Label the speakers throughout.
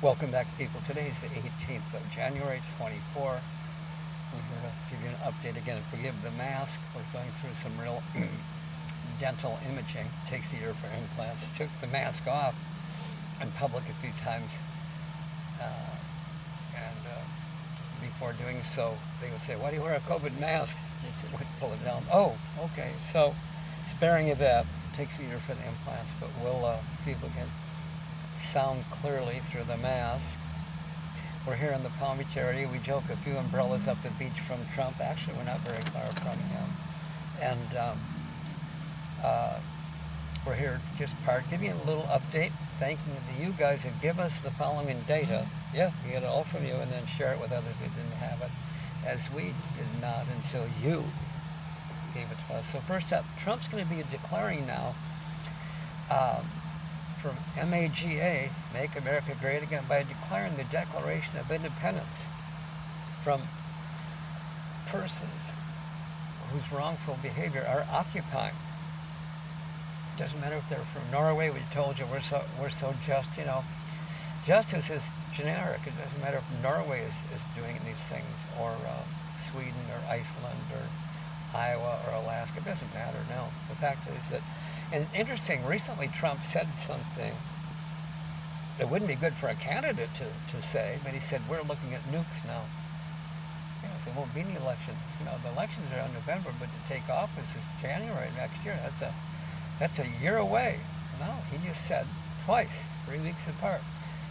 Speaker 1: Welcome back, people. Today is the 18th of January, 24. We're here to give you an update again. Forgive the mask. We're going through some real dental imaging. It takes a year for implants. Took the mask off in public a few times, and before doing so, they would say, "Why do you wear a COVID mask?" They said, "We'd pull it down." Oh, okay. So, sparing you that. Takes a year for the implants, but we'll see if we can sound clearly through the mask. We're here in the Palm Beach area. We joke a few umbrellas up the beach from Trump. Actually, we're not very far from him. And we're here just parked. Give you a little update, thanking you guys that give us the following data. Yeah, we get it all from you, and then share it with others that didn't have it, as we did not until you gave it to us. So first up, Trump's going to be declaring now from MAGA, Make America Great Again, by declaring the Declaration of Independence from persons whose wrongful behavior are occupying. It doesn't matter if they're from Norway. We told you we're so just. You know, justice is generic. It doesn't matter if Norway is doing these things, or Sweden, or Iceland, or Iowa, or Alaska. It doesn't matter. No, the fact is that. And interesting, recently Trump said something that wouldn't be good for a candidate to say, but he said, we're looking at nukes now. Yeah, so it won't be any election. You know, the elections are in November, but to take office is January next year. That's a year away. No, he just said twice, 3 weeks apart.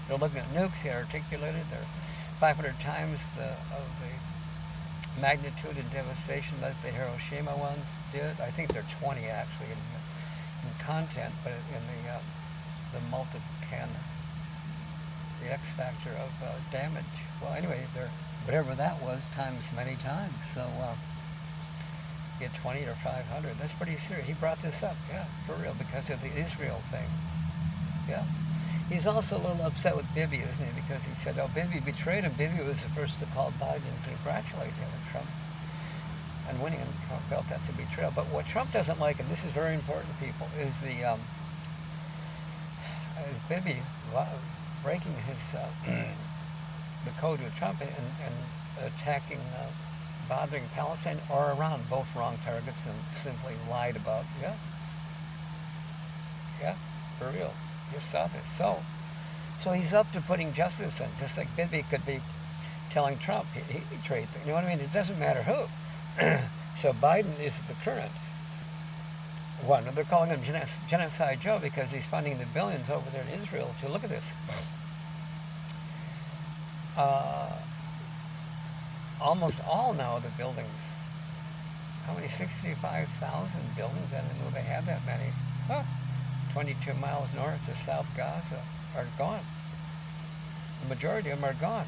Speaker 1: They're looking at nukes. They articulated. They're 500 times of the magnitude and devastation that the Hiroshima ones did. I think they're 20 actually in content, but in the multican, the X factor of damage. Well, anyway, they're whatever that was times many times. So get 20 or 500. That's pretty serious. He brought this up, yeah, for real, because of the Israel thing. Yeah. He's also a little upset with Bibi, isn't he? Because he said, "Oh, Bibi betrayed him." Bibi was the first to call Biden and congratulate him and Trump and winning, and Trump felt that's a betrayal. But what Trump doesn't like, and this is very important, people, is Bibi breaking his the code with Trump and attacking, bothering Palestine or Iran, both wrong targets, and simply lied about. Yeah, for real. You saw this. So he's up to putting justice in, just like Bibi could be telling Trump he betrayed them. You know what I mean? It doesn't matter who. So Biden is the current one. And they're calling him Genocide Joe because he's funding the billions over there in Israel. To look at this. Almost all now of the buildings. How many? 65,000 buildings. I didn't know they had that many. 22 miles north of South Gaza are gone. The majority of them are gone.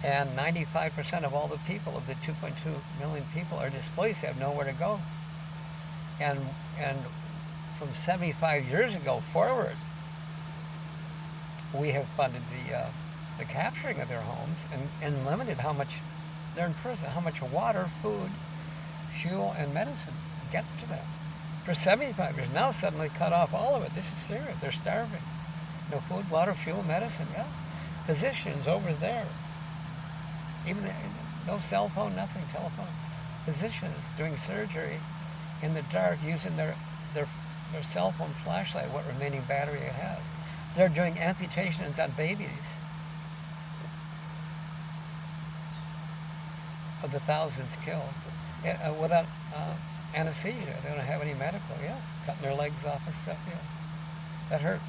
Speaker 1: And 95% of all the people, of the 2.2 million people, are displaced, have nowhere to go. And from 75 years ago forward, we have funded the capturing of their homes and limited how much they're in prison, how much water, food, fuel, and medicine get to them. For 75 years, now suddenly cut off all of it. This is serious. They're starving. No food, water, fuel, medicine. Yeah, physicians over there. Even no cell phone, nothing, telephone. Physicians doing surgery in the dark using their cell phone flashlight, what remaining battery it has. They're doing amputations on babies. Of the thousands killed without anesthesia. They don't have any medical. Yeah, cutting their legs off and stuff. Yeah, that hurts.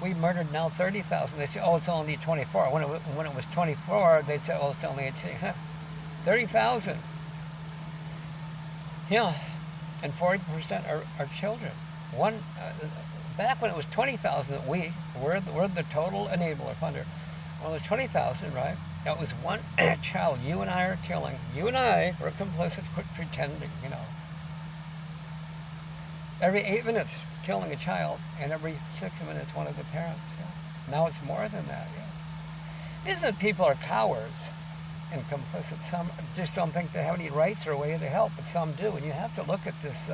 Speaker 1: We murdered now 30,000. They say, "Oh, it's only 24." When it was 24, they'd say, "Oh, it's only 18." 30,000. Yeah, and 40% are children. Back when it was 20,000, we're the total enabler funder. Well, it was 20,000, right? That was one child. You and I are killing. You and I were complicit, pretending. You know. Every 8 minutes, killing a child, and every 6 minutes, one of the parents. Yeah. Now it's more than that. Yeah. Isn't it people are cowards and complicit? Some just don't think they have any rights or a way to help, but some do. And you have to look at this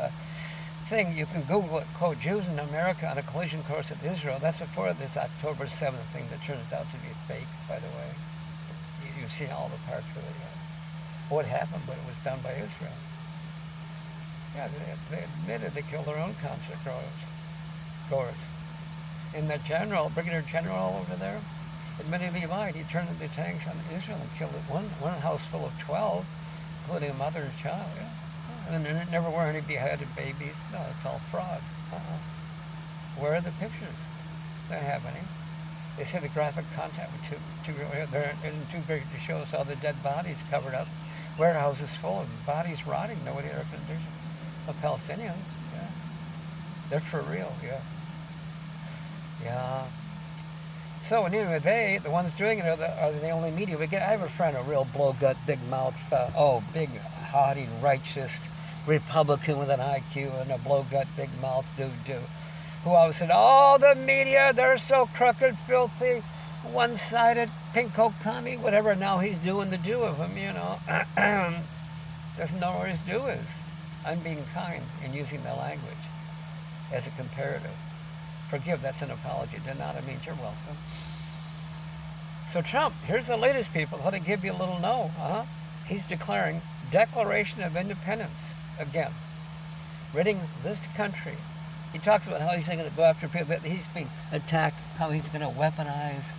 Speaker 1: thing, you can Google it, quote, Jews in America on a collision course with Israel. That's before this October 7th thing that turns out to be fake, by the way. You've seen all the parts of it. What happened, but it was done by Israel. Yeah, they admitted they killed their own concert goers. And the general, Brigadier General over there, admitted he lied. He turned the tanks on Israel and killed one house full of 12, including a mother and child. Yeah. And there never were any beheaded babies. No, it's all fraud. Where are the pictures? They don't have any. They said the graphic content was they're too big to show us all the dead bodies covered up. Warehouses full of bodies rotting. Nobody air conditioned. The Palestinians, yeah. They're for real, yeah. Yeah. So anyway, the ones doing it are the only media we get. I have a friend, a real blow-gut, big-mouth, big, haughty, righteous Republican with an IQ and a blow-gut, big-mouth dude, who always said, oh, the media, they're so crooked, filthy, one-sided, pinko commie, whatever now he's doing to do of him, doesn't know where his due is. I'm being kind in using the language as a comparative. Forgive, that's an apology. Denial means you're welcome. So Trump, here's the latest, people. How to give you a little no. He's declaring Declaration of Independence again, ridding this country. He talks about how he's going to go after people that he's being attacked, how he's going to weaponize,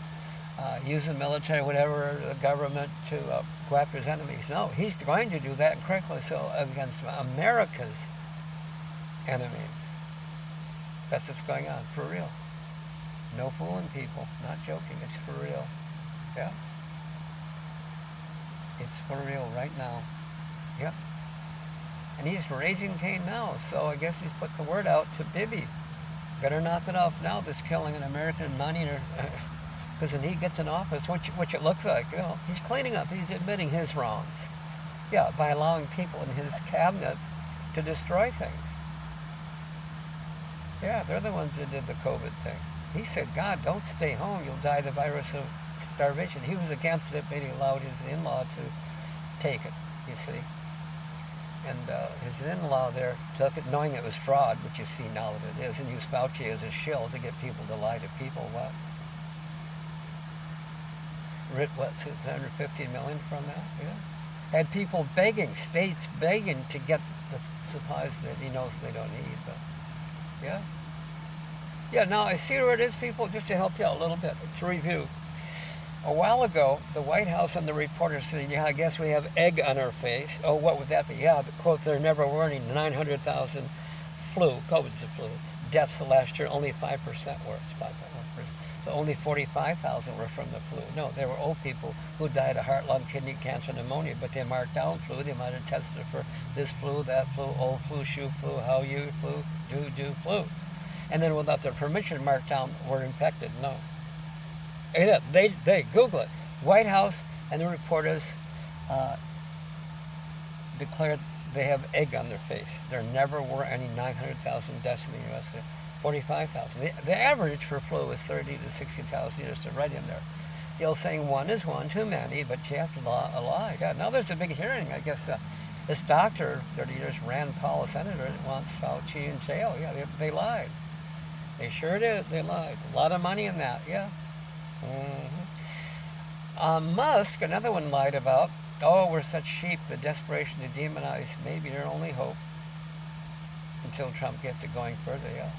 Speaker 1: use the military, whatever, the government to go after his enemies. No, he's going to do that correctly. So against America's enemies. That's what's going on, for real. No fooling people, not joking, it's for real. Yeah. It's for real right now. Yep. And he's raising Cain now, so I guess he's put the word out to Bibi. Better knock it off now, this killing an American money, because when he gets in office, which it looks like, he's cleaning up, he's admitting his wrongs. Yeah, by allowing people in his cabinet to destroy things. Yeah, they're the ones that did the COVID thing. He said, God, don't stay home. You'll die of the virus of starvation. He was against it, but he allowed his in-law to take it, you see. And his in-law there took it, knowing it was fraud, which you see now that it is, and used Fauci as a shill to get people to lie to people. What? 650 million from that? Yeah. Had people begging, states begging to get the supplies that he knows they don't need, but yeah. Yeah, now I see where it is, people, just to help you out a little bit, to review. A while ago, the White House and the reporters said, yeah, I guess we have egg on our face. Oh, what would that be? Yeah, the quote, there never were any 900,000 COVID's the flu, deaths last year, only 5% were. So only 45,000 were from the flu. No, they were old people who died of heart, lung, kidney cancer, pneumonia, but they marked down flu. They might have tested for this flu, that flu, old flu, shoe flu, how you flu, do flu. And then without their permission, marked down, were infected. No. They Google it. White House and the reporters declared they have egg on their face. There never were any 900,000 deaths in the U.S. 45,000. The average for flu is 30 to 60,000 years. They're right in there. The old saying, one is one too many, but you have to lie. Yeah, now there's a big hearing. I guess this doctor, 30 years, Rand Paul, a senator, wants Fauci in jail. Yeah, they lied. They sure did. They lied. A lot of money in that. Yeah. Musk, another one, lied about, we're such sheep, the desperation to demonize maybe their only hope until Trump gets it going further, yeah.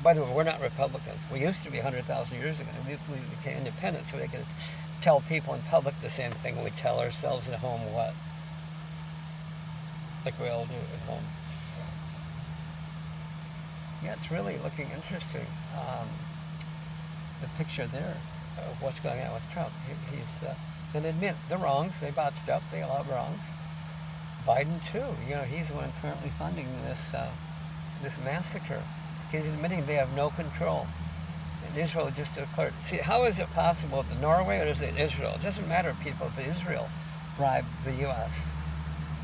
Speaker 1: By the way, we're not Republicans. We used to be 100,000 years ago. We became independent so they could tell people in public the same thing we tell ourselves at home, what? Like we all do at home. Yeah, it's really looking interesting. The picture there of what's going on with Trump. He's going to admit the wrongs. They botched up. They all have wrongs. Biden too. He's the one currently funding this massacre. He's admitting they have no control. And Israel just declared. See, how is it possible that Norway or is it Israel? It doesn't matter, people, if Israel bribed the U.S.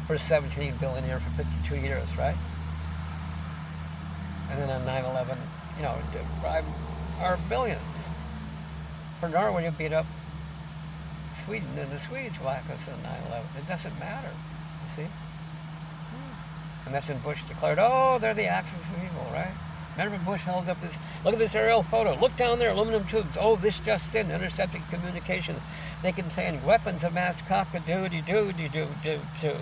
Speaker 1: for 17 billion a year for 52 years, right? And then on 9/11, bribed our billions. For Norway to beat up Sweden, and the Swedes whack us on 9/11. It doesn't matter, you see? And that's when Bush declared, oh, they're the axis of evil, right? Remember Bush held up this, look at this aerial photo. Look down there, aluminum tubes. Oh, this just in, intercepted communication. They contain weapons of mass cock-a-doodie-doo-dee-doo-doo-doo.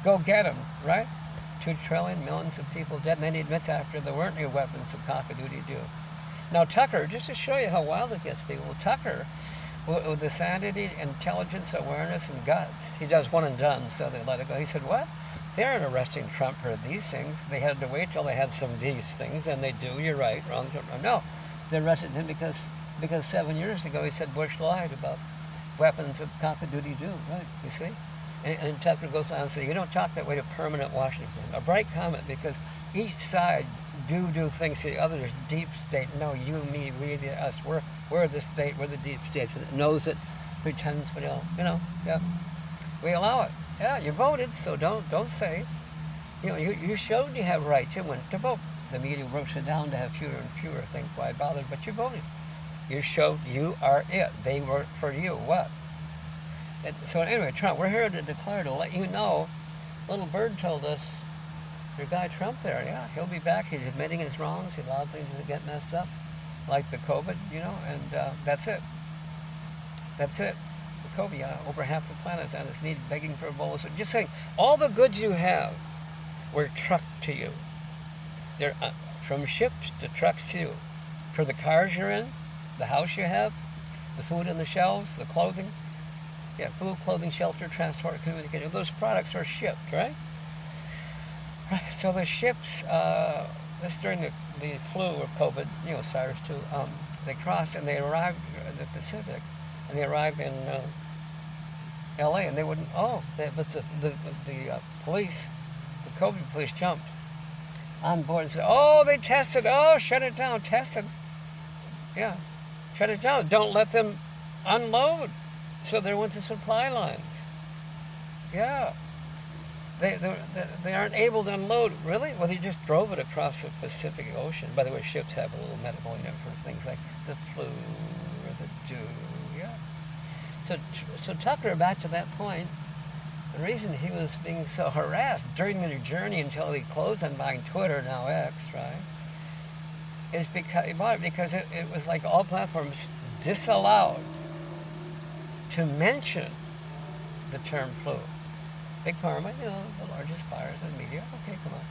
Speaker 1: Go get them, right? 2 trillion, millions of people dead. And then he admits after there weren't any weapons of cock-a-doodie-doo. Now Tucker, just to show you how wild it gets people, Tucker, with the sanity, intelligence, awareness, and guts, he does one and done, so they let it go. He said, what? They aren't arresting Trump for these things. They had to wait till they had some of these things, and they do. You're right, wrong. No, they arrested him because 7 years ago he said Bush lied about weapons of cock-a-doodie-doo, right, you see? And Tucker goes on and says, you don't talk that way to permanent Washington. A bright comment, because each side do things to the others. Deep state, no, you, me, we, us. We're the state, we're the deep state. So it knows it, pretends, but yeah. We allow it. Yeah, you voted, so don't say. You showed you have rights. You went to vote. The media broke it down to have fewer and fewer things. Why bother? But you voted. You showed you are it. They work for you. What? So anyway, Trump, we're here to declare, to let you know. Little Bird told us, your guy Trump there, yeah, he'll be back. He's admitting his wrongs. He allowed things to get messed up, like the COVID, and that's it. That's it. The COVID, over half the planet's on its knees begging for a bowl of soup. Just saying, all the goods you have were trucked to you. They're from ships to trucks to you. For the cars you're in, the house you have, the food on the shelves, the clothing. Yeah, food, clothing, shelter, transport, communication. Those products are shipped, right? Right. So the ships, this during the flu or COVID, SARS too, they crossed and they arrived in the Pacific, and they arrived in L.A. and they wouldn't. But the police, the COVID police jumped on board and said, "Oh, they tested. Oh, shut it down. Tested. Yeah, shut it down. Don't let them unload." So there went the supply lines. Yeah. They aren't able to unload. Really? Well, they just drove it across the Pacific Ocean. By the way, ships have a little metaphor for things like the flu or the dew. Yeah. So Tucker, back to that point, the reason he was being so harassed during the journey until he closed on buying Twitter, now X, right, is because he bought it because it was like all platforms disallowed to mention the term flu. Big Pharma, the largest buyers in media. Okay, come on.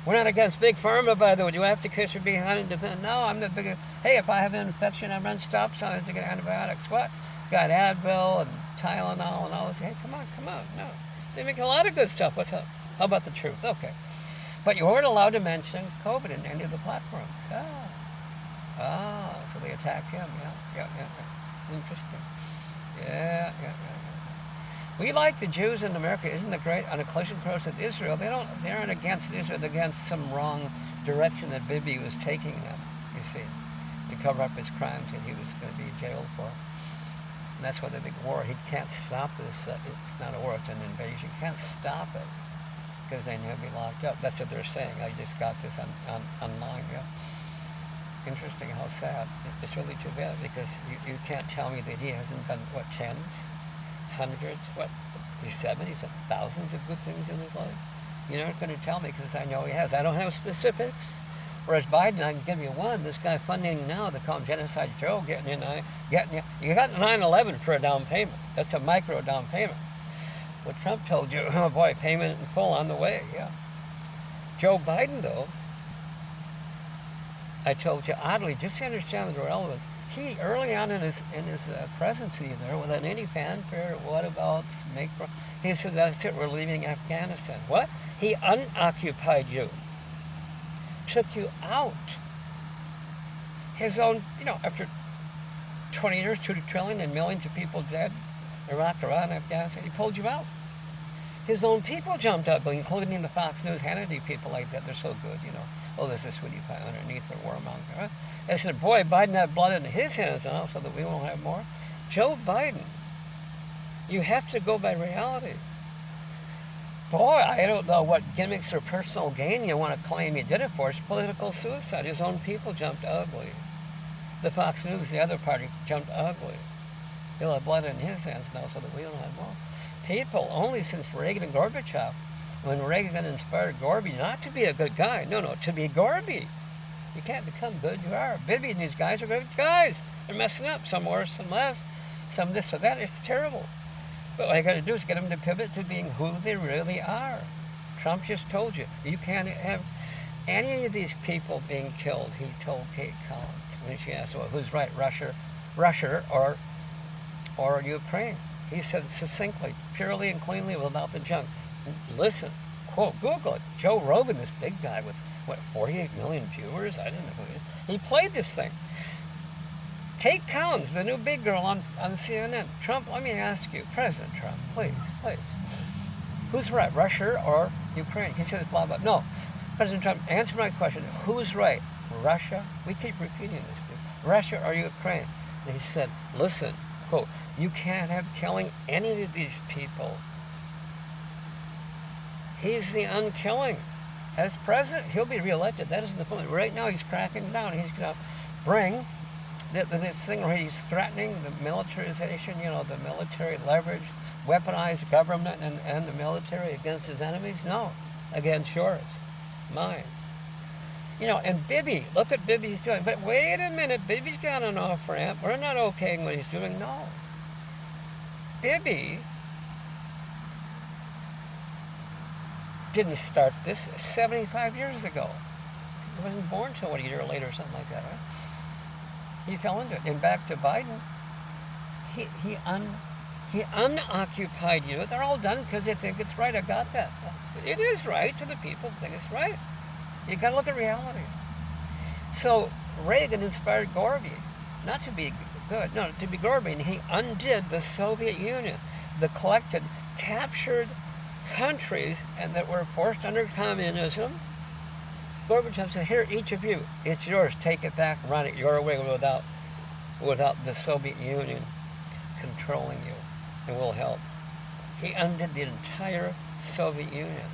Speaker 1: We're not against Big Pharma, by the way. Do you have to kiss your behind and defend? No, I'm the biggest. Hey, if I have an infection, I run stop signs to get antibiotics. What? Got Advil and Tylenol and all this. Hey, come on. No. They make a lot of good stuff. What's up? How about the truth? Okay. But you weren't allowed to mention COVID in any of the platforms. So they attacked him. Yeah. Interesting. Yeah. We like the Jews in America. Isn't it great? On a collision course with Israel, they aren't against Israel. They're against some wrong direction that Bibi was taking them, you see, to cover up his crimes that he was going to be jailed for. And that's why the big war. He can't stop this. It's not a war. It's an invasion. He can't stop it because then he'll be locked up. That's what they're saying. I just got this online. Yeah. Interesting. How sad. It's really too bad because you can't tell me that he hasn't done tens. Hundreds, these 70s and thousands of good things in his life. You're not going to tell me because I know he has. I don't have specifics. Whereas Biden, I can give you one. This guy funding now, they call him Genocide Joe, getting you. You got 9/11 for a down payment. That's a micro down payment. What Trump told you, oh boy, payment in full on the way. Yeah. Joe Biden, though, I told you oddly, just to understand the relevance. He, early on in his presidency there, without any fanfare, whatabouts, he said, that's it, we're leaving Afghanistan. What? He unoccupied you. Took you out. His own, after 20 years, 2 trillion and millions of people dead, Iraq, Iran, Afghanistan, he pulled you out. His own people jumped up, including the Fox News, Hannity people like that. They're so good, Oh, there's a sweetie pie underneath the warmonger. Huh? I said, boy, Biden had blood in his hands now so that we won't have more. Joe Biden, you have to go by reality. Boy, I don't know what gimmicks or personal gain you want to claim he did it for. It's political suicide. His own people jumped ugly. The Fox News, the other party, jumped ugly. He'll have blood in his hands now so that we don't have more. People, only since Reagan and Gorbachev, When Reagan inspired Gorby not to be a good guy, no, to be Gorby. You can't become good, you are. Bibby and these guys are good guys. They're messing up, some worse, some less, some this or that. It's terrible. But all you got to do is get them to pivot to being who they really are. Trump just told you, you can't have any of these people being killed, he told Kate Collins when she asked, well, who's right, Russia or Ukraine? He said succinctly, purely and cleanly, without the junk. Listen, quote, Google it. Joe Rogan, this big guy with, 48 million viewers? I don't know who he is. He played this thing. Kate Collins, the new big girl on CNN. Trump, let me ask you, President Trump, please. Who's right, Russia or Ukraine? He says blah, blah. No, President Trump, answer my question. Who's right, Russia? We keep repeating this. Russia or Ukraine? And he said, listen, quote, you can't have killing any of these people. He's the unkilling. As president, he'll be reelected. That isn't the point. Right now, he's cracking down. He's going to bring this thing where he's threatening the militarization, the military leverage, weaponized government and the military against his enemies. No, against yours, mine. And Bibi, look what Bibi's doing. But wait a minute, Bibi's got an off-ramp. We're not okaying what he's doing. No. Bibi didn't start this 75 years ago. He wasn't born till a year later or something like that, right? He fell into it. And back to Biden, he unoccupied youth. They're all done because they think it's right. I got that. It is right to the people who think it's right. You got to look at reality. So Reagan inspired Gorby not to be good, no, to be Gorby, and he undid the Soviet Union, the collected, captured countries and that were forced under communism. Gorbachev said, here, each of you, it's yours, take it back, run it your way without the Soviet Union controlling you, and we'll help. He undid the entire Soviet Union.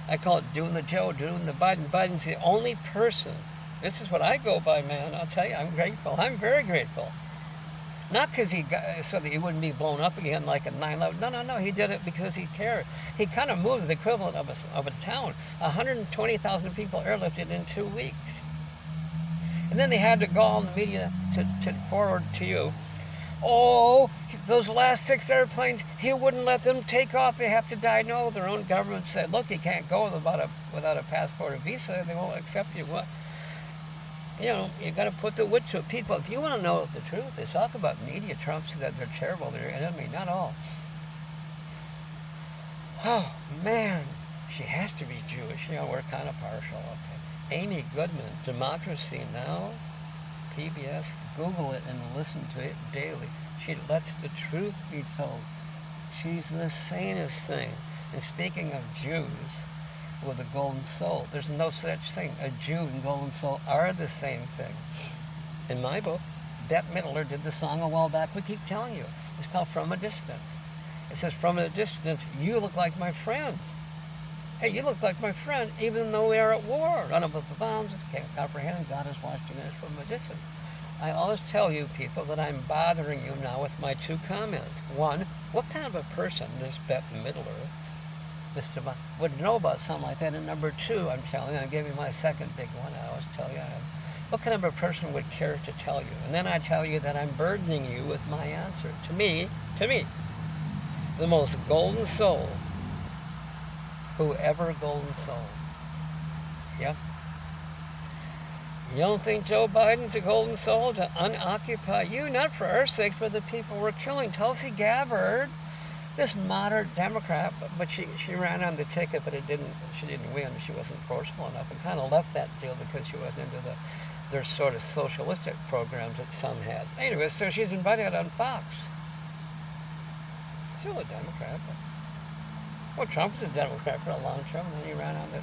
Speaker 1: I call it doing the Joe, doing the Biden. Biden's the only person, this is what I go by, man, I'll tell you, I'm grateful. I'm very grateful. Not because so that he wouldn't be blown up again like at 9/11. No, he did it because he cared. He kind of moved the equivalent of a town. 120,000 people airlifted in 2 weeks. And then they had to go on the media to forward to you, oh, those last 6 airplanes, he wouldn't let them take off. They have to die. No, their own government said, look, you can't go without a passport or visa. They won't accept you. What? You got to put the wit to it. People, if you want to know the truth, they talk about media. Trump says that they're terrible. They're enemy. Not all. Oh, man. She has to be Jewish. We're kind of partial. Okay. Amy Goodman, Democracy Now!, PBS. Google it and listen to it daily. She lets the truth be told. She's the sanest thing. And speaking of Jews with a golden soul, there's no such thing. A Jew and golden soul are the same thing. In my book, Bette Midler did the song a while back. We keep telling you. It's called From a Distance. It says, from a distance, you look like my friend. Hey, you look like my friend, even though we are at war. None of us bombs, can't comprehend. God is watching us from a distance. I always tell you people that I'm bothering you now with my 2 comments. 1, what kind of a person this Bette Midler, would know about something like that? And number 2, I'm telling you, I'll give you my second big one. I always tell you, what kind of a person would care to tell you? And then I tell you that I'm burdening you with my answer. To me, the most golden soul, whoever golden soul. Yep. You don't think Joe Biden's a golden soul to unoccupy you? Not for our sake, for the people we're killing. Tulsi Gabbard, this moderate Democrat, but she ran on the ticket, but she didn't win. She wasn't forceful enough, and kind of left that deal because she wasn't into their sort of socialistic programs that some had. Anyway, so she's invited on Fox. Still a Democrat, but well, Trump was a Democrat for a long time, and then he ran on the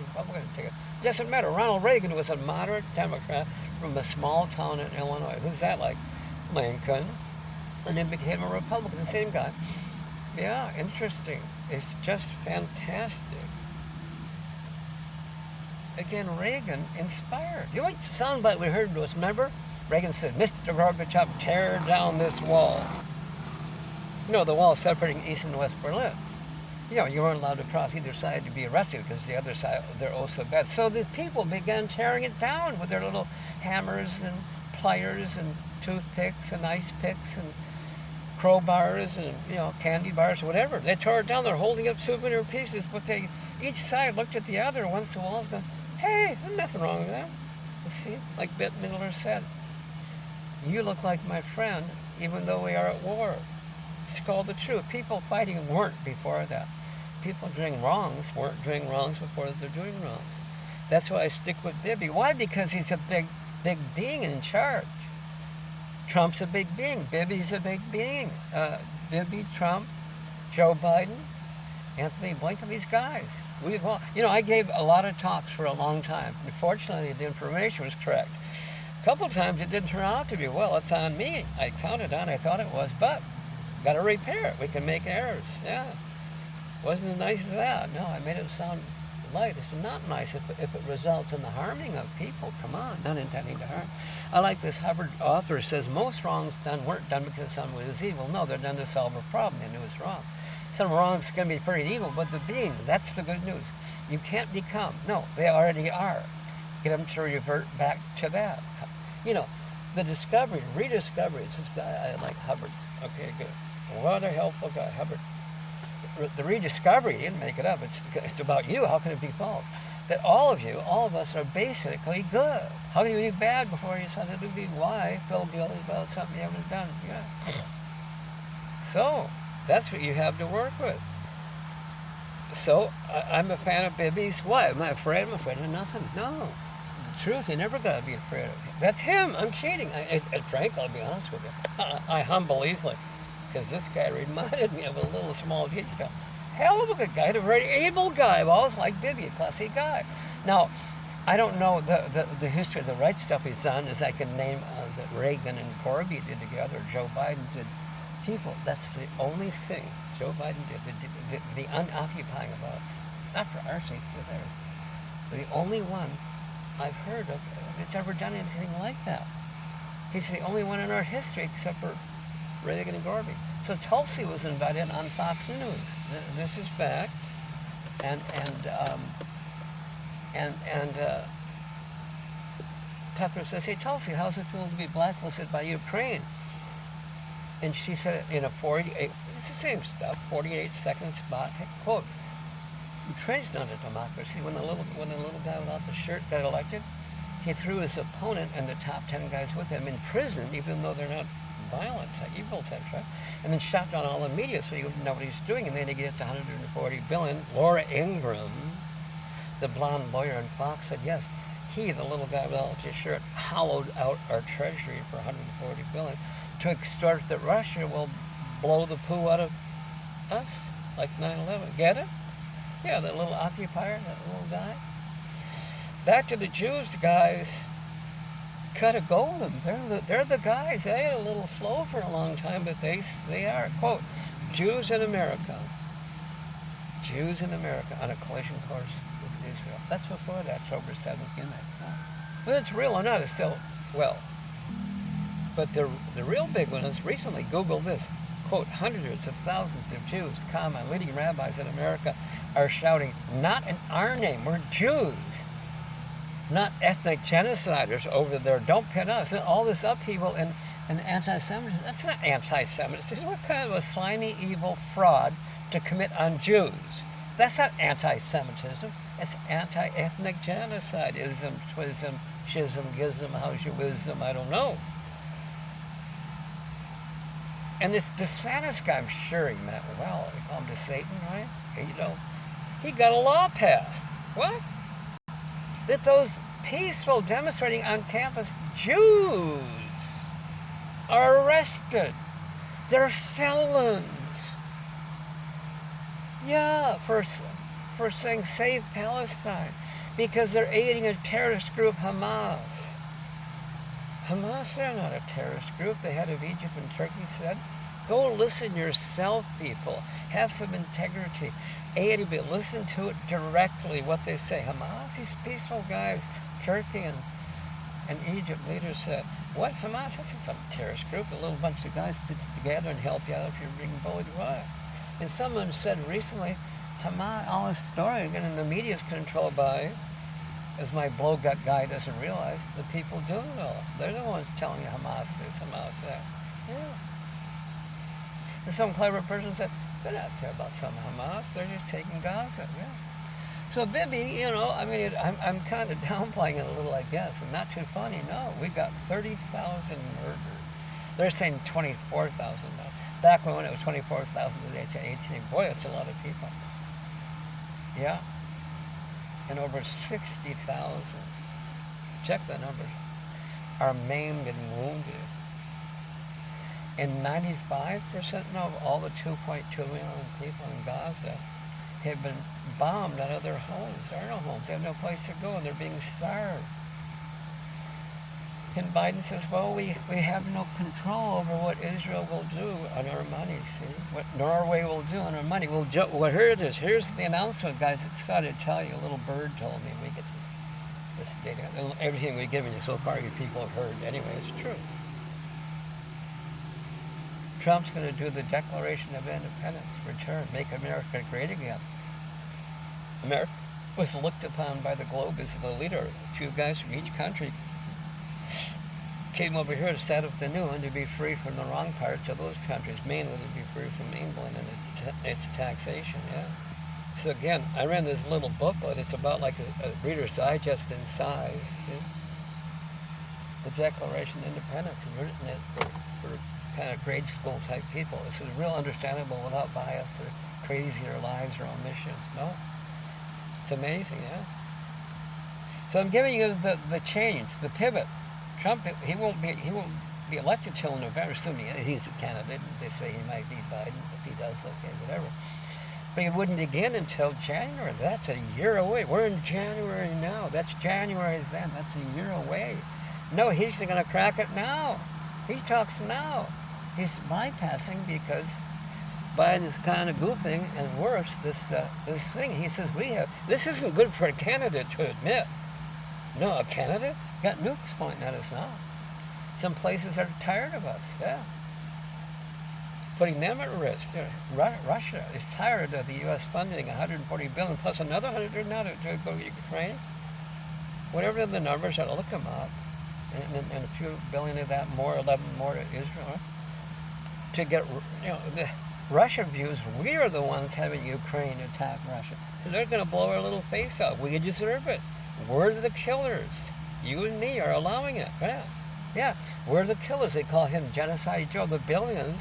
Speaker 1: Republican ticket. It doesn't matter. Ronald Reagan was a moderate Democrat from a small town in Illinois. Who's that like? Lincoln. And then became a Republican, same guy. Yeah, interesting. It's just fantastic. Again, Reagan inspired. You know what soundbite we heard was, remember? Reagan said, Mr. Gorbachev, tear down this wall. The wall separating East and West Berlin. you weren't allowed to cross either side to be arrested because the other side, they're oh so bad. So the people began tearing it down with their little hammers and pliers and toothpicks and ice picks and crowbars and, candy bars, whatever. They tore it down. They're holding up souvenir pieces, but each side looked at the other once the walls going, hey, there's nothing wrong with that. You see, like Bette Midler said, you look like my friend, even though we are at war. It's called the truth. People fighting weren't before that. People doing wrongs weren't doing wrongs before they're doing wrongs. That's why I stick with Bibi. Why? Because he's a big being in charge. Trump's a big being. Bibi's a big being. Bibi, Trump, Joe Biden, Anthony Blinken, these guys. We've all, I gave a lot of talks for a long time. Unfortunately, the information was correct. A couple of times it didn't turn out to be. Well, it's on me. I counted on it. I thought it was, but got to repair it. We can make errors. Yeah. Wasn't as nice as that. No, I made it sound light. It's not nice if it results in the harming of people. Come on, not intending to harm. I like this Hubbard author says most wrongs done weren't done because someone was evil. No, they're done to solve a problem. They knew it was wrong. Some wrongs can be pretty evil, but the being, that's the good news. You can't become. No, they already are. Get them to revert back to that. The discovery, rediscovery. It's this guy, I like Hubbard. Okay, good. What a helpful guy, Hubbard. The rediscovery, he didn't make it up. It's about you. How can it be false? That all of us are basically good. How can you be bad before you started to be why? Feel guilty about something you haven't done. Yeah. So, that's what you have to work with. So, I'm a fan of Bibi's. Why? Am I afraid? I'm afraid of nothing. No. The truth, you never got to be afraid of him. That's him. I'm cheating. Frank, I'll be honest with you. I humble easily. Because this guy reminded me of a little small detail. Hell of a good guy, a very able guy. I've always liked Bibi, a classy guy. Now, I don't know the history of the right stuff he's done, as I can name that Reagan and Corby did together, Joe Biden did. People, that's the only thing Joe Biden did, the unoccupying of us. Not for our sake, for theirs. The only one I've heard of that's ever done anything like that. He's the only one in our history except for Reagan and Gorby. So Tulsi was invited on Fox News. This is fact. And Tucker says, hey, Tulsi, how's it feel to be blacklisted by Ukraine? And she said in a 48, it's the same stuff, 48-second spot, quote, Ukraine's not a democracy. When the little guy without the shirt got elected, he threw his opponent and the top 10 guys with him in prison, even though they're not violent, evil types, right? And then shut down all the media so you wouldn't know what he's doing. And then he gets 140 billion. Laura Ingraham, the blonde lawyer in Fox, said yes. He, the little guy without his shirt, hollowed out our treasury for 140 billion to extort that Russia will blow the poo out of us, like 9/11. Get it? Yeah, that little occupier, that little guy. Back to the Jews, guys. Gotta go with them. They're the guys. They are a little slow for a long time, but they are. Quote, Jews in America. Jews in America on a collision course with Israel. That's before that, October 7th unit. Whether it's real or not, it's still, well. But the real big one is recently, Google this. Quote, hundreds of thousands of Jews, leading rabbis in America are shouting, not in our name, we're Jews. Not ethnic genociders over there. Don't pin us. And all this upheaval and anti-Semitism. That's not anti-Semitism. What kind of a slimy, evil fraud to commit on Jews? That's not anti-Semitism. It's anti-ethnic genocide. Ism, twism, schism, gizm, how's your wisdom? I don't know. And this DeSantis guy, I'm sure he meant well. They call him to Satan, right? He got a law passed. What? That those peaceful demonstrating on campus Jews are arrested. They're felons. Yeah, for saying save Palestine because they're aiding a terrorist group, Hamas. Hamas, they're not a terrorist group. The head of Egypt and Turkey said, go listen yourself, people. Have some integrity. Listen to it directly, what they say. Hamas, these peaceful guys, Turkey and Egypt leaders said, what, Hamas? This is some terrorist group, a little bunch of guys together and help you out if you're being bullied. Why? And someone said recently, Hamas, all this story, again, and the media is controlled by, as my blowgut guy doesn't realize, the people doing it all. They're the ones telling you Hamas this, Hamas that. Yeah. And some clever person said, they don't care about some Hamas, they're just taking Gaza. Yeah. So Bibi, you know, I mean, I'm kind of downplaying it a little, I guess, and not too funny. No, we got 30,000 murdered. They're saying 24,000 now. Back when it was 24,000, they said 18. Boy, that's a lot of people. Yeah. And over 60,000, check the numbers, are maimed and wounded. And 95% of all the 2.2 million people in Gaza have been bombed out of their homes. There are no homes. They have no place to go, and they're being starved. And Biden says, well, we have no control over what Israel will do on our money, see? What Norway will do on our money. Well, here it is. Here's the announcement, guys. It's got to tell you. A little bird told me we get this data. Everything we've given you so far, you people have heard. Anyway, it's true. Trump's going to do the Declaration of Independence, return, make America great again. America was looked upon by the globe as the leader. A few guys from each country came over here to set up the new one to be free from the wrong parts of those countries, mainly to be free from England and its taxation, yeah. So again, I ran this little booklet. It's about like a Reader's Digest in size. See? The Declaration of Independence, and written it for kind of grade school type people. This is real understandable without bias or crazy or lies or omissions. No, it's amazing, yeah. So I'm giving you the change, the pivot. Trump, he won't be elected till November. Assuming he's a candidate. They say he might beat Biden. If he does, okay, whatever. But it wouldn't begin until January. That's a year away. We're in January now. That's January then. That's a year away. No, he's going to crack it now. He talks now. He's bypassing because Biden's kind of goofing, and worse, this thing. He says this isn't good for a candidate to admit. No, a candidate got nukes pointing at us now. Some places are tired of us. Yeah. Putting them at risk. Russia is tired of the U.S. funding $140 billion plus another $100 now to go to Ukraine. Whatever the numbers are, look them up. And a few billion of that more, 11 more to Israel. To get, Russia views we are the ones having Ukraine attack Russia. So they're going to blow our little face off. We deserve it. We're the killers. You and me are allowing it. Yeah. Yeah. We're the killers. They call him Genocide Joe. The billions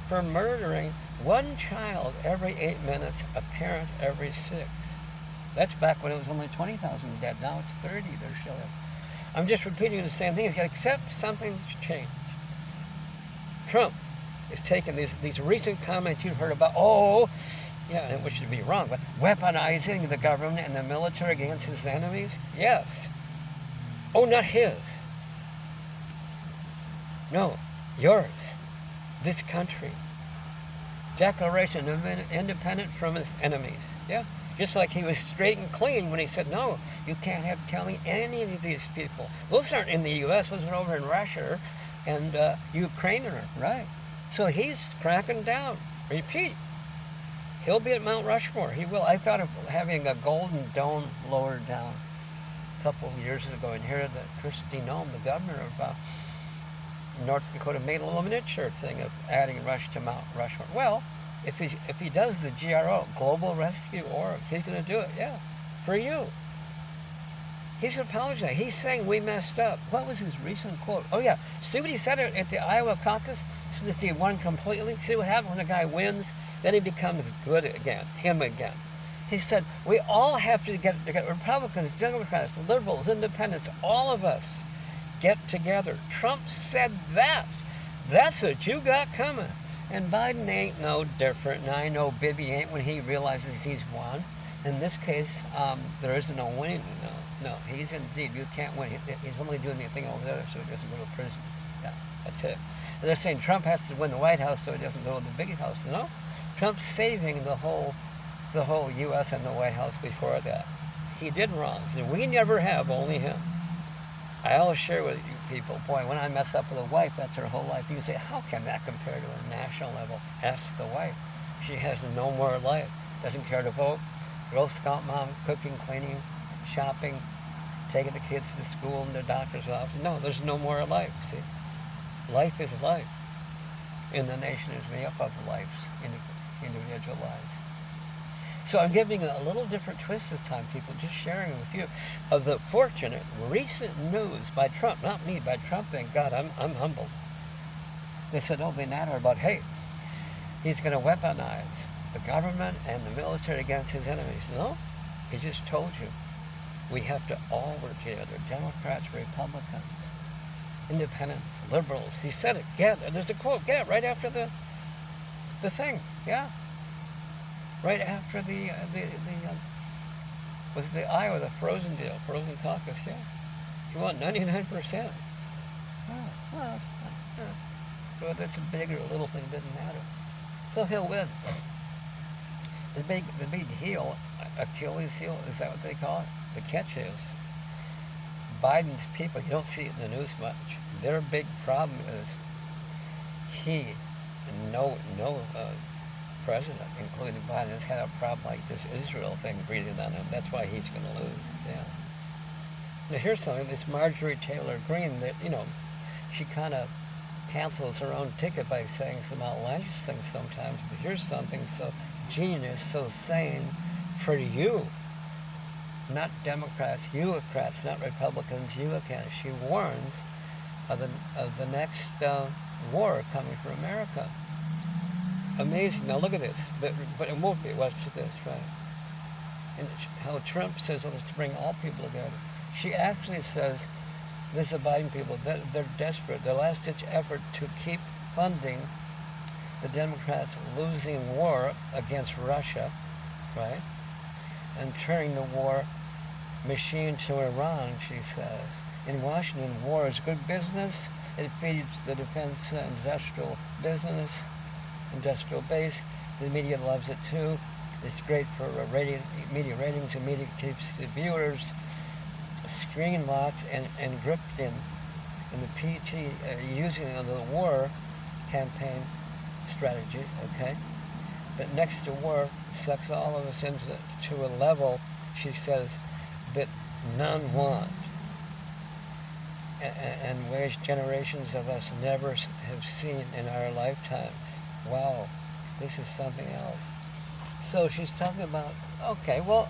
Speaker 1: for murdering one child every 8 minutes, a parent every 6. That's back when it was only 20,000 dead. Now it's 30 they're showing. I'm just repeating the same thing. Except something's changed. Trump is taking these recent comments you've heard about, which would be wrong, but weaponizing the government and the military against his enemies? Yes. Oh, not his. No, yours. This country. Declaration of independence from his enemies. Yeah. Just like he was straight and clean when he said, no, you can't have killing any of these people. Those aren't in the U.S., those are over in Russia and Ukraine, right? So he's cracking down. Repeat. He'll be at Mount Rushmore. He will. I thought of having a golden dome lowered down a couple of years ago, and here that Kristi Noem, the governor of North Dakota, made a little miniature thing of adding Rush to Mount Rushmore. Well, if he does the GRO, Global Rescue Org, he's going to do it, yeah, for you. He's apologizing. He's saying we messed up. What was his recent quote? Oh, yeah. See what he said at the Iowa caucus? Since he won completely? See what happens when a guy wins? Then he becomes good again, him again. He said, we all have to get together. Republicans, Democrats, liberals, independents, all of us get together. Trump said that. That's what you got coming. And Biden ain't no different. And I know Bibi ain't when he realizes he's won. In this case, there isn't no winning. No, he's indeed. You can't win. He's only doing the thing over there so he doesn't go to prison. Yeah, that's it. And they're saying Trump has to win the White House so he doesn't go to the big house. No, Trump's saving the whole U.S. and the White House before that. He did wrong. We never have, only him. I always share with you people, boy, when I mess up with a wife, that's her whole life. You say, how can that compare to a national level? Ask the wife. She has no more life. doesn't care to vote. Girl Scout mom, cooking, cleaning, shopping, taking the kids to school and their doctor's office. No, there's no more life, see? Life is life. And the nation is made up of lives, individual lives. So I'm giving a little different twist this time, people, just sharing with you of the fortunate recent news by Trump, not me, by Trump. Thank God, I'm humbled. They said, oh, they natter about, hey, he's going to weaponize the government and the military against his enemies. No, he just told you. We have to all work together, Democrats, Republicans, independents, liberals. He said it. Yeah, there's a quote. Yeah, right after the thing. Yeah. Right after was the Iowa, the frozen deal, frozen caucus, yeah. He won 99%. Oh, well, well, that's a big or little thing, it doesn't matter. So he'll win. The big heel, Achilles heel, is that what they call it? The catch is, Biden's people, you don't see it in the news much, their big problem is no president, including Biden, has had a problem like this Israel thing breathing on him. That's why he's going to lose. Yeah. Now here's something. This Marjorie Taylor Greene, that she kind of cancels her own ticket by saying some outlandish things sometimes. But here's something so genius, so sane for you, not Democrats, Youocrats, not Republicans, Youocrats. She warns of the next war coming for America. Amazing. Now look at this. But it won't be. Watch this, right? And how Trump says, oh, let's bring all people together. She actually says, this is the Biden people, they're desperate. Their last-ditch effort to keep funding the Democrats' losing war against Russia, right? And turning the war machine to Iran, she says. In Washington, war is good business. It feeds the defense industrial business, industrial base. The media loves it too. It's great for media ratings. The media keeps the viewers screen locked and gripped in the PT using the war campaign strategy, okay? But next to war sucks all of us into a level, she says, that none want, and ways generations of us never have seen in our lifetimes. Wow, this is something else. So she's talking about, okay, well,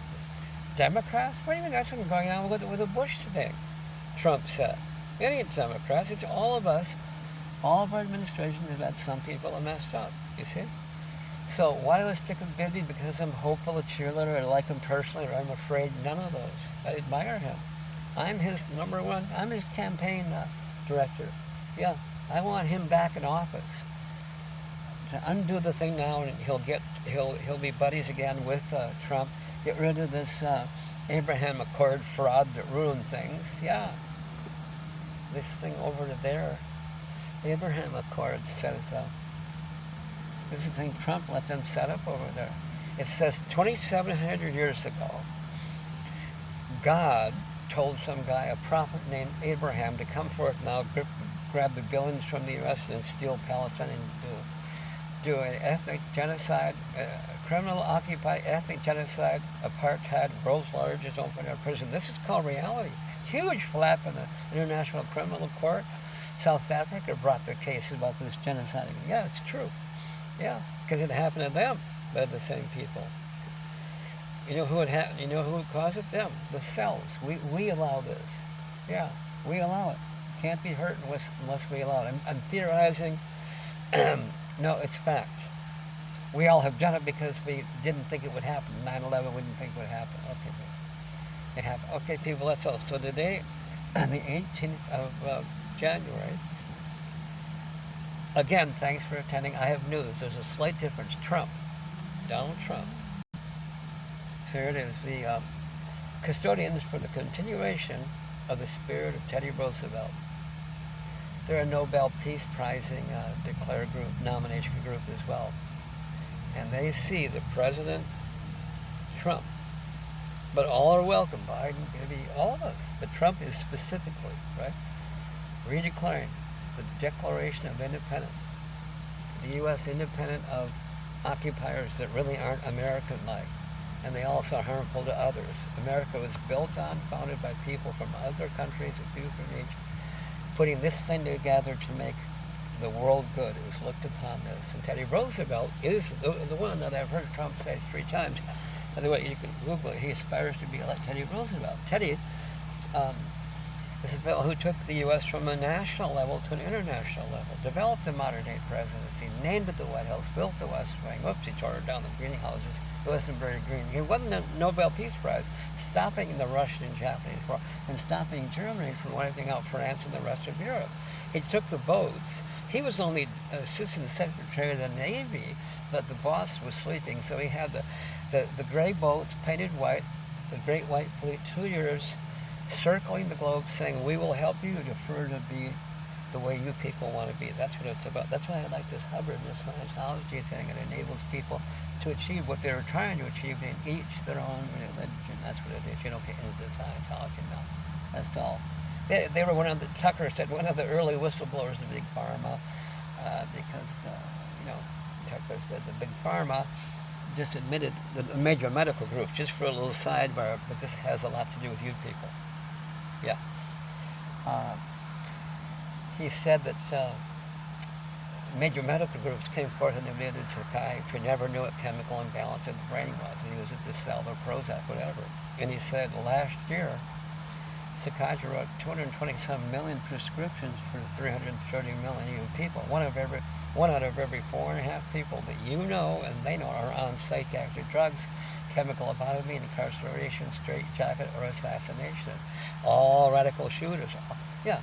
Speaker 1: Democrats? What do you mean that's what's going on with the Bush thing? Trump said. It ain't Democrats, it's all of us. All of our administration has had some people are messed up, you see? So why do I stick with Bibi? Because I'm hopeful, a cheerleader, I like him personally, or I'm afraid? None of those. I admire him. I'm his number one, I'm his campaign director. Yeah, I want him back in office. To undo the thing now, and he'll be buddies again with Trump. Get rid of this Abraham Accord fraud that ruined things. Yeah, this thing over to there. Abraham Accord says this is the thing Trump let them set up over there. It says 2,700 years ago, God told some guy, a prophet named Abraham, to come forth now, grab the billions from the U.S. and steal Palestine and do an ethnic genocide, criminal occupied ethnic genocide, apartheid, world's largest open air prison. This is called reality. Huge flap in the International Criminal Court. South Africa brought the case about this genocide. Yeah, it's true. Yeah, because it happened to them. They're the same people. You know who it happened? You know who caused it? Them, the cells. We allow this. Yeah, we allow it. Can't be hurt unless we allow it. I'm theorizing. No, it's fact. We all have done it because we didn't think it would happen. 9/11, we didn't think it would happen. Okay, it happened. Okay, people, that's all. So today, on the 18th of January, again, thanks for attending. I have news. There's a slight difference. Trump, Donald Trump. Here it is. The custodians for the continuation of the spirit of Teddy Roosevelt. They're a Nobel Peace Prizing declared group, nomination group as well. And they see the President Trump. But all are welcome, Biden, Bibi, all of us. But Trump is specifically, right, redeclaring the Declaration of Independence. The U.S. independent of occupiers that really aren't American-like, and they also are harmful to others. America was built on, founded by people from other countries of different age, putting this thing together to make the world good. It was looked upon this. And Teddy Roosevelt is the one that I've heard Trump say 3 times. By the way, you can Google it. He aspires to be like Teddy Roosevelt. Teddy um, is a fellow who took the U.S. from a national level to an international level, developed the modern-day presidency, named it the White House, built the West Wing. Whoops, he tore down the greenhouses. It wasn't very green. He won the Nobel Peace Prize, stopping the Russian and Japanese war, and stopping Germany from wiping out France and the rest of Europe. He took the boats. He was only Assistant Secretary of the Navy, but the boss was sleeping, so he had the gray boats painted white, the Great White Fleet, 2 years, circling the globe saying, we will help you to be the way you people want to be. That's what it's about. That's why I like this Hubbard and this Scientology thing. It enables people to achieve what they were trying to achieve in each their own religion. That's what it is. You don't get into Scientology now. That's all. They were one of the, Tucker said, one of the early whistleblowers of Big Pharma, because, Tucker said the Big Pharma just admitted the major medical groups, just for a little sidebar, but this has a lot to do with you people. Yeah. He said that major medical groups came forth and admitted psychiatry never knew what chemical imbalance in the brain was. They used it to sell their Prozac, whatever. And he said last year, psychiatry wrote 227 million prescriptions for 330 million people. One out of every 4.5 people that you know and they know are on psychiatric drugs, chemical lobotomy, incarceration, straitjacket, or assassination. All radical shooters. Yeah.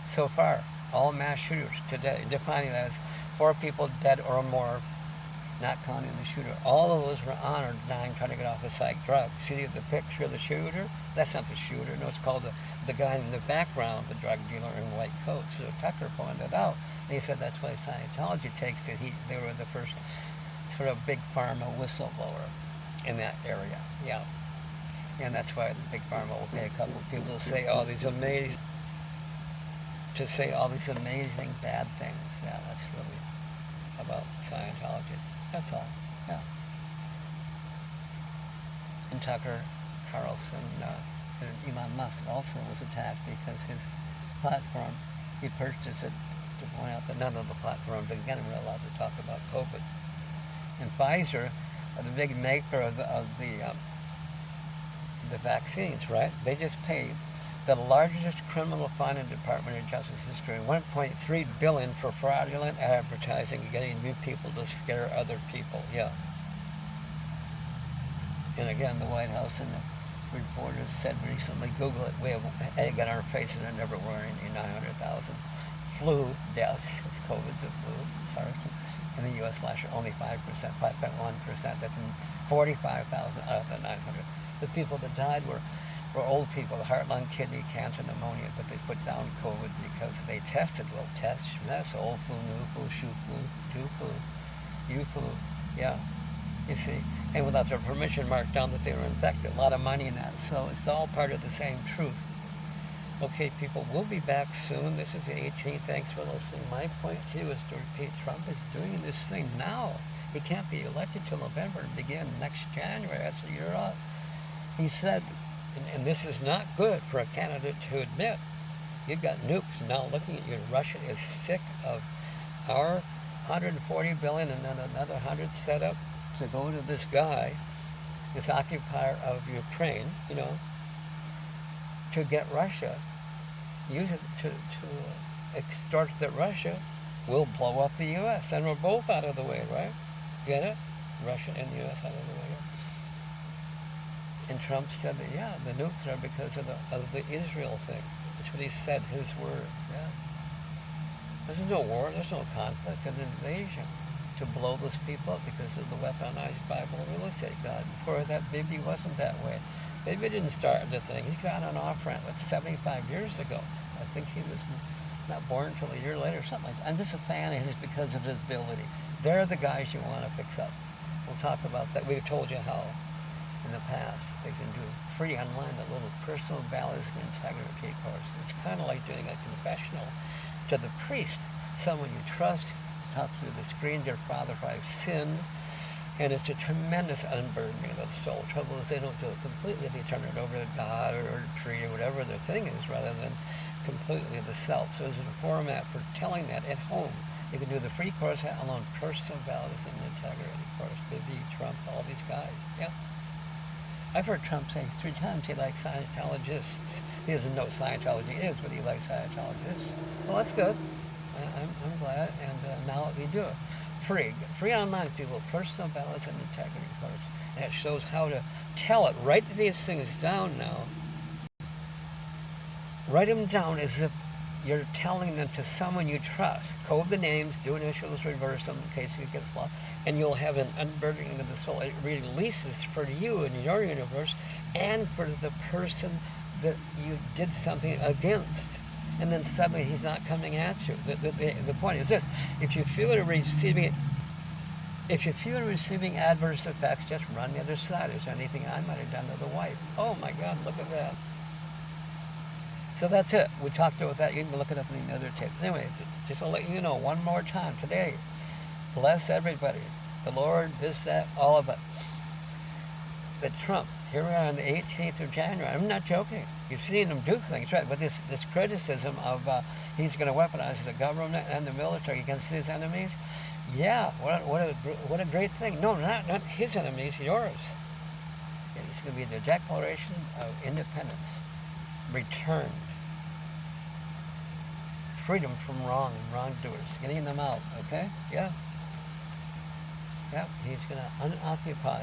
Speaker 1: So far, all mass shooters today, defining that as 4 people dead or more, not counting the shooter. All of those were on or dying trying to get off a psych drug. See the picture of the shooter? That's not the shooter. No, it's called the guy in the background, the drug dealer in white coat. So Tucker pointed out, and he said that's why Scientology takes it. They were the first sort of big pharma whistleblower in that area. Yeah. And that's why the big pharma will pay a couple of people to say all these amazing bad things. Yeah, that's really about Scientology. That's all. Yeah. And Tucker Carlson and Elon Musk also was attacked because his platform, he purchased it to point out that none of the platforms, again, we're allowed to talk about COVID. And Pfizer, the big maker of the vaccines, right? They just paid the largest criminal fine in Department of Justice history, $1.3 billion for fraudulent advertising, getting new people to scare other people. Yeah. And again, the White House and the reporters said recently, Google it, we have egg on our faces and never wearing 900,000 flu deaths. It's COVID's a flu, SARS. In the U.S. last year, only 5%, 5.1%. That's in 45,000 out of the 900. The people that died were old people, heart, lung, kidney, cancer, pneumonia, but they put down COVID because they tested. Well, test, that's old flu, new flu, shoe flu, do flu, you flu, yeah, you see. And without their permission, marked down that they were infected. A lot of money in that. So it's all part of the same truth. Okay, people, we'll be back soon. This is the 18th. Thanks for listening. My point, too, is to repeat, Trump is doing this thing now. He can't be elected till November and begin next January. That's a year off. He said, and this is not good for a candidate to admit, you've got nukes now looking at you. Russia is sick of our 140 billion and then another 100 set up to go to this guy, this occupier of Ukraine, to get Russia, use it to extort that Russia will blow up the U.S. And we're both out of the way, right? Get it? Russia and the U.S. out of the way. And Trump said that, yeah, the nukes are because of the Israel thing. That's what he said, his word, yeah. There's no war, there's no conflict, it's an invasion to blow those people up because of the weaponized Bible real estate God. Before that, Bibi wasn't that way. Bibi didn't start the thing. He got an off-ramp 75 years ago. I think he was not born until a year later or something like that. I'm just a fan of his because of his ability. They're the guys you want to fix up. We'll talk about that. We've told you how in the past they can do free online a little personal values and integrity course. It's kind of like doing a confessional to the priest, someone you trust. Talk through the screen, dear Father, if I've sinned, And it's a tremendous unburdening of the soul. Trouble is they don't do it completely. They turn it over to God or a tree or whatever their thing is rather than completely the self. So there's a format for telling that at home. You can do the free course alone, personal values and integrity course, Bibi, Trump, all these guys. Yeah. I've heard Trump say 3 times he likes Scientologists. He doesn't know what Scientology is, but he likes Scientologists. Well, that's good. I'm glad, and now we do it. Free online, people, personal balance and integrity course. And it shows how to tell it. Write these things down now. Write them down as if you're telling them to someone you trust. Code the names, do initials, reverse them in case it gets lost, and you'll have an unburdening of the soul. It releases for you in your universe and for the person that you did something against. And then suddenly he's not coming at you. The point is this: if you feel you're receiving adverse effects, just run the other side. Is there anything I might have done to the wife? Oh my God, look at that. So that's it. We talked about that. You can look it up in the other tapes. Anyway, just to let you know one more time today, bless everybody. The Lord, this, that, all of it. But Trump, here we are on the 18th of January. I'm not joking. You've seen him do things, right? But this criticism of he's going to weaponize the government and the military against his enemies. Yeah, what a great thing. No, not his enemies, yours. It's going to be the Declaration of Independence. Returned. Freedom from wrongdoers. Getting them out, okay? Yeah. Yeah, he's going to unoccupy.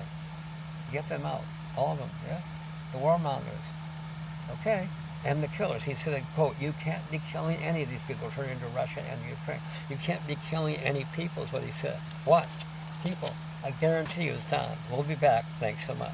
Speaker 1: Get them out. All of them, yeah? The warmongers. Okay? And the killers. He said, quote, you can't be killing any of these people, referring to Russia and Ukraine. You can't be killing any people is what he said. What? People. I guarantee you it's on. We'll be back. Thanks so much.